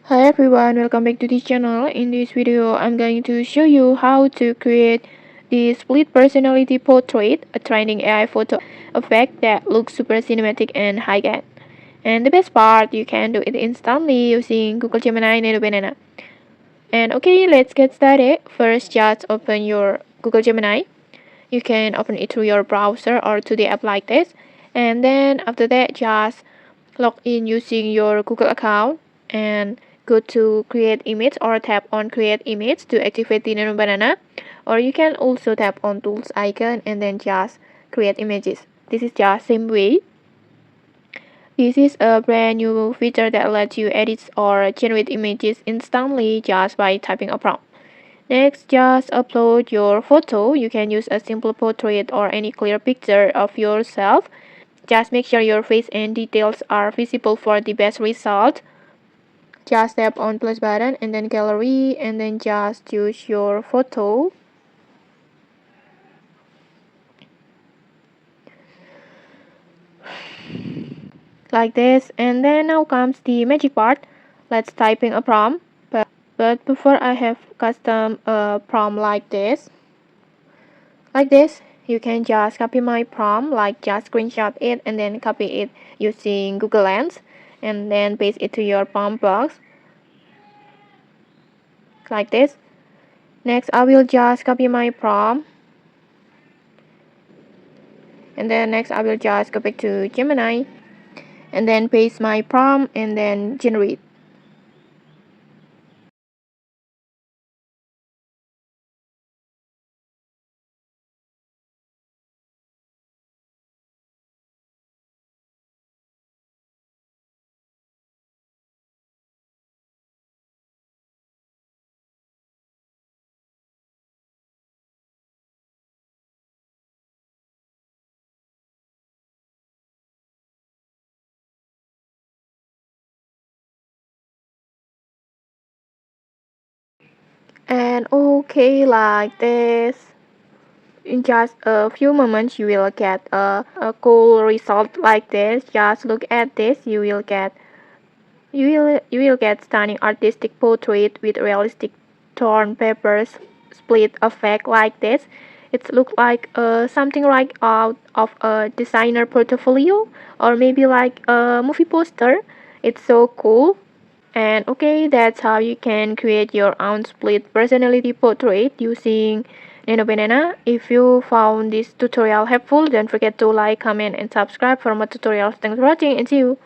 Hi everyone, welcome back to this channel. In this video, I'm going to show you how to create the split personality portrait, a trending AI photo effect that looks super cinematic and high-end. And the best part, you can do it instantly using Google Gemini Nano Banana. And okay, let's get started. First, just open your Google Gemini. You can open it through your browser or to the app like this. And then after that, just log in using your Google account and go to create image or tap on create image to activate the nano banana, or you can also tap on tools icon and then just create images. This is just same way. This is a brand new feature that lets you edit or generate images instantly just by typing a prompt. Next, just upload your photo. You can use a simple portrait or any clear picture of yourself. Just make sure your face and details are visible for the best result. Just tap on plus button and then gallery and then just choose your photo. Like this, and then now comes the magic part. Let's type in a prompt. But before I have custom prompt like this. You can just copy my prompt, like just screenshot it and then copy it using Google Lens and then paste it to your prompt box like this. Next, I will just copy my prompt, and then next I will just go back to Gemini and then paste my prompt and then generate. And okay, like this. In just a few moments, you will get a cool result like this. Just look at this. You will get stunning artistic portrait with realistic torn papers split effect like this. It looks like something like out of a designer portfolio or maybe like a movie poster. It's so cool. And okay, that's how you can create your own split personality portrait using Nano Banana. If you found this tutorial helpful, don't forget to like, comment, and subscribe for more tutorials. Thanks for watching and see you.